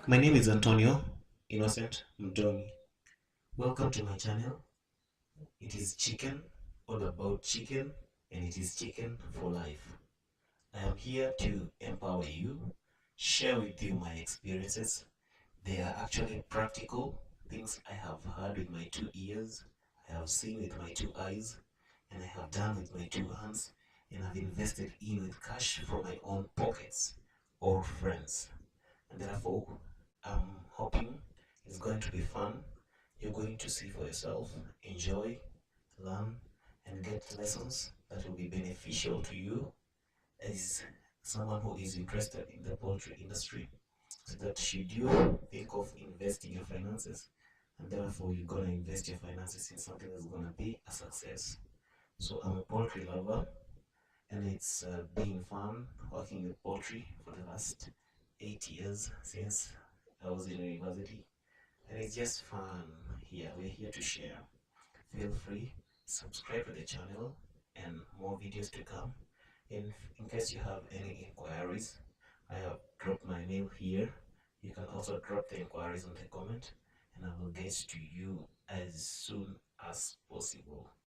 My name is Antonio Innocent Mdoni. Welcome to my channel. It is chicken, all about chicken, and it is chicken for life. I am here to empower you, share with you my experiences. They are actually practical things I have heard with my 2 ears, I have seen with my 2 eyes, and I have done with my 2 hands, and I've invested in with cash from my own pockets or friends. And therefore, I'm hoping it's going to be fun. You're going to see for yourself, enjoy, learn, and get lessons that will be beneficial to you as someone who is interested in the poultry industry. So that should you think of investing your finances, and therefore you're gonna invest your finances in something that's gonna be a success. So I'm a poultry lover, and it's been fun working with poultry for the last 8 years since I was in university, and it's just fun here. We're here to share. Feel free, subscribe to the channel, and more videos to come. In case you have any inquiries, I have dropped my mail here. You can also drop the inquiries on the comment, and I will get to you as soon as possible.